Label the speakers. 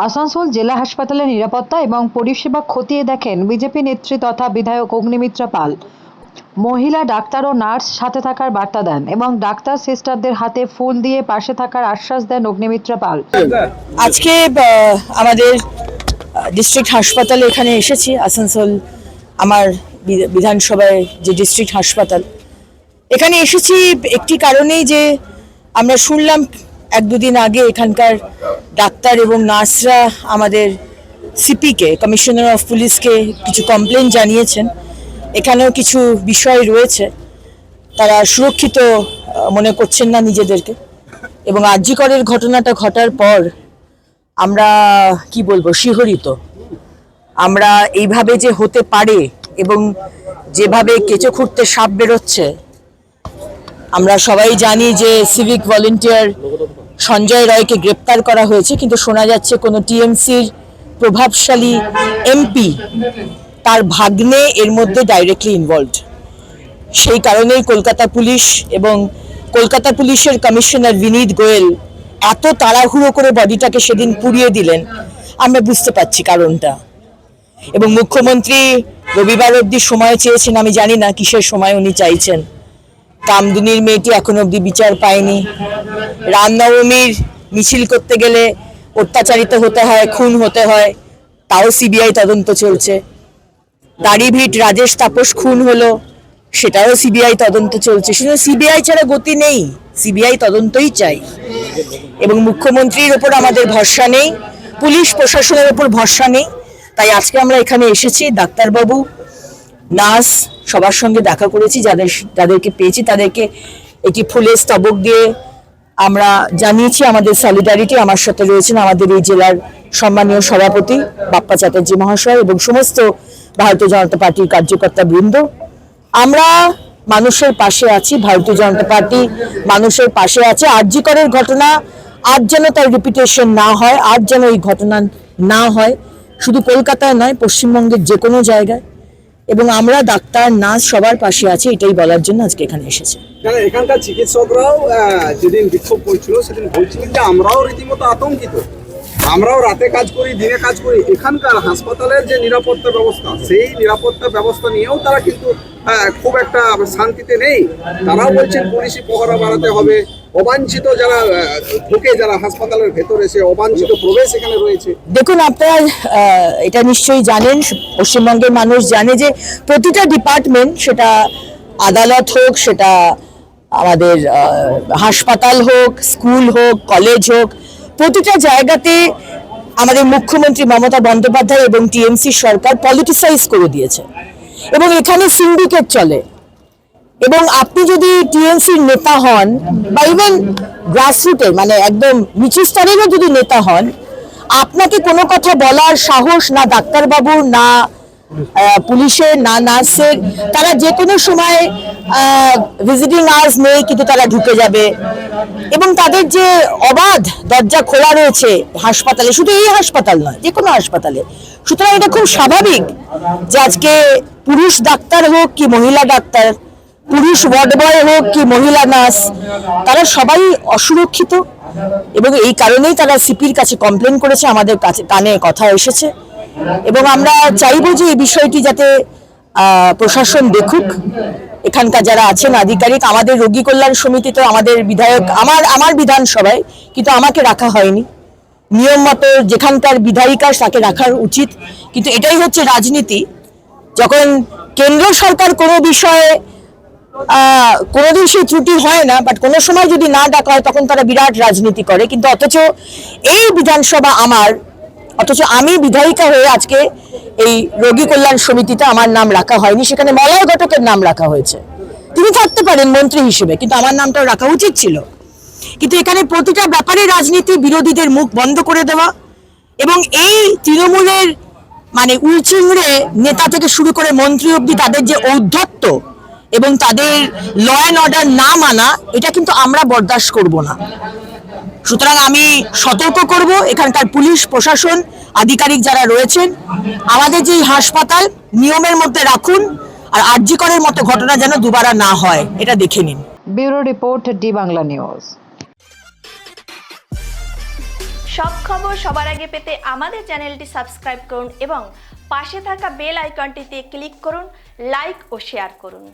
Speaker 1: আসানসোল জেলা হাসপাতালের নিরাপত্তা এবং পরিষেবা খতিয়ে দেখেন বিজেপি নেত্রী তথা বিধায়ক অগ্নিমিত্রা পাল। মহিলা ডাক্তার ও নার্স সাথে থাকার বার্তা দেন এবং ডাক্তার সিস্টারদের হাতে ফুল দিয়ে পাশে থাকার আশ্বাস দেন অগ্নিমিত্রা পাল।
Speaker 2: আজকে আমাদের ডিস্ট্রিক্ট হাসপাতালে এখানে এসেছি, আসানসোল আমার বিধানসভায় যে ডিস্ট্রিক্ট হাসপাতাল, এখানে এসেছি একটি কারণেই যে আমরা শুনলাম এক দুদিন আগে এখানকার ডাক্তার এবং নার্সরা আমাদের সিপিকে, কমিশনার অফ পুলিশকে কিছু কমপ্লেন জানিয়েছেন। এখানেও কিছু বিষয় রয়েছে, তারা সুরক্ষিত মনে করছেন না নিজেদেরকে। এবং আরজি করের ঘটনাটা ঘটার পর আমরা কি বলবো, শিহরিত। আমরা এইভাবে যে হতে পারে এবং যেভাবে কেঁচো খুঁড়তে সাপ বেরোচ্ছে, আমরা সবাই জানি যে সিভিক ভলেন্টিয়ার সঞ্জয় রায়কে গ্রেপ্তার করা হয়েছে, কিন্তু শোনা যাচ্ছে কোনো টিএমসির প্রভাবশালী এমপি তার ভাগ্নে এর মধ্যে ডাইরেক্টলি ইনভলভড। সেই কারণেই কলকাতা পুলিশ এবং কলকাতা পুলিশের কমিশনার বিনীত গোয়েল এত তাড়াহুড়ো করে বডিটাকে সেদিন পুড়িয়ে দিলেন, আমরা বুঝতে পারছি কারণটা। এবং মুখ্যমন্ত্রী রবিবার অবধি সময় চেয়েছেন, আমি জানি না কিসের সময় উনি চাইছেন। কামদুনির মেয়েটি এখন অবধি বিচার পায়নি। রামনবমীর মিছিল করতে গেলে অত্যাচারিত হতে হয়, খুন হতে হয়, তাও সিবিআই তদন্ত চলছে। দাড়িভিট রাজেশ তাপস খুন হলো, সেটাও সিবিআই তদন্ত চলছে। শুধু সিবিআই ছাড়া গতি নেই, সিবিআই তদন্তই চাই। এবং মুখ্যমন্ত্রীর ওপর আমাদের ভরসা নেই, পুলিশ প্রশাসনের ওপর ভরসা নেই। তাই আজকে আমরা এখানে এসেছি, ডাক্তারবাবু, নার্স সবার সঙ্গে দেখা করেছি, যাদেরকে পেয়েছি তাদেরকে একটি ফুলের স্তবক দিয়ে আমরা জানিয়েছি আমাদের সলিডারিটি। আমার সাথে রয়েছেন আমাদের এই জেলার সম্মানীয় সভাপতি বাপ্পা চ্যাটার্জি মহাশয় এবং সমস্ত ভারতীয় জনতা পার্টির কার্যকর্তা বৃন্দ। আমরা মানুষের পাশে আছি, ভারতীয় জনতা পার্টি মানুষের পাশে আছে। আরজি করের ঘটনা আজ যেন তার রিপিটেশন না হয়, আজ যেন এই ঘটনা না হয়, শুধু কলকাতায় নয়, পশ্চিমবঙ্গের যে কোনো জায়গায়। এবং আমরা ডাক্তার নার্স সবার পাশে আছি, এটাই বলার জন্য আজকে এখানে এসেছি।
Speaker 3: এখানকার চিকিৎসকরাও যেদিন বিক্ষোভ করছিল সেদিন বলছিলেন যে আমরাও রীতিমতো আতঙ্কিত, আমরাও রাতে কাজ করি, দিনে কাজ করি। এখানকার হাসপাতালের যে নিরাপত্তা ব্যবস্থা, সেই নিরাপত্তা ব্যবস্থা নিয়েও তারা কিন্তু খুব একটা শান্তিতে নেই। তারাও বলছেন পুলিশি পহরা বাড়াতে হবে, অবাঞ্ছিত যারা ঢুকে, যারা হাসপাতালের ভেতরে, সে অবাঞ্ছিত প্রবেশ এখানে রয়েছে।
Speaker 2: দেখুন, আপনারা এটা নিশ্চয়ই জানেন, পশ্চিমবঙ্গের মানুষ জানে যে প্রতিটা ডিপার্টমেন্ট, সেটা আদালত হোক, সেটা আমাদের হাসপাতাল হোক, স্কুল হোক, কলেজ হোক, প্রতিটা জায়গাতে আমাদের মুখ্যমন্ত্রী মমতা বন্দ্যোপাধ্যায় এবং টিএমসি সরকার পলিটিসাইজ করে দিয়েছে এবং এখানে সিন্ডিকেট চলে। এবং আপনি যদি টিএমসির নেতা হন বা ইভেন গ্রাসরুটের, মানে একদম নিচু স্তরেরও যদি নেতা হন, আপনাকে কোনো কথা বলার সাহস না ডাক্তারবাবুর, না পুলিশের, না নার্সের। তারা যে কোনো সময় ভিজিটিং আওয়ার্স নেই, কিন্তু তারা ঢুকে যাবে। এবং তাদের যে অবাধ দরজা খোলা রয়েছে হাসপাতালে, শুধু এই হাসপাতাল নয়, যে কোনো হাসপাতালে। সুতরাং এটা খুব স্বাভাবিক যে আজকে পুরুষ ডাক্তার হোক কি মহিলা ডাক্তার, পুরুষ ওয়ার্ড বয় হোক কি মহিলা নার্স, তারা সবাই অসুরক্ষিত। এবং এই কারণেই তারা সিপির কাছে কমপ্লেন করেছে, আমাদের কাছে কানে কথা এসেছে। এবং আমরা চাইবো যে এই বিষয়টি যাতে প্রশাসন দেখুক। এখানকার যারা আছেন আধিকারিক, আমাদের রোগী কল্যাণ সমিতিতে আমাদের বিধায়ক, আমার বিধানসভায়, কিন্তু আমাকে রাখা হয়নি। নিয়ম মতো যেখানকার বিধায়িকা তাকে রাখার উচিত, কিন্তু এটাই হচ্ছে রাজনীতি। যখন কেন্দ্র সরকার কোনো বিষয়ে কোনোদিন সেই ত্রুটি হয় না, বাট কোনো সময় যদি না ডাকা হয় তখন তারা বিরাট রাজনীতি করে। কিন্তু অথচ এই বিধানসভা আমার, অথচ আমি বিধায়িকা হয়ে আজকে এই রোগী কল্যাণ সমিতিতে আমার নাম রাখা হয়নি, সেখানে মলয় ঘটকের নাম রাখা হয়েছে। তিনি থাকতে পারেন মন্ত্রী হিসেবে, কিন্তু আমার নামটাও রাখা উচিত ছিল। কিন্তু এখানে প্রতিটা ব্যাপারে রাজনীতি, বিরোধীদের মুখ বন্ধ করে দেওয়া এবং এই তৃণমূলের মানে উলচিংড়ে নেতা থেকে শুরু করে মন্ত্রী অবধি তাদের যে ঔদ্ধত্য এবং তাদের ল অ্যান্ড অর্ডার না মানা, এটা কিন্তু আমরা বরদাস্ত করব না। সুতরাং আমি সতর্ক করব এখানকার পুলিশ প্রশাসন আধিকারিক যারা রয়েছেন, আমাদের যে হাসপাতাল নিয়মের মধ্যে রাখুন, আর আরজি করের মতো ঘটনা যেন দুবারা না হয়, এটা দেখে নিন।
Speaker 1: Bureau report, D Bangla news.
Speaker 4: সব খবর সবার আগে পেতে আমাদের চ্যানেলটি সাবস্ক্রাইব করুন এবং পাশে থাকা বেল আইকনটিতে ক্লিক করুন, লাইক ও শেয়ার করুন।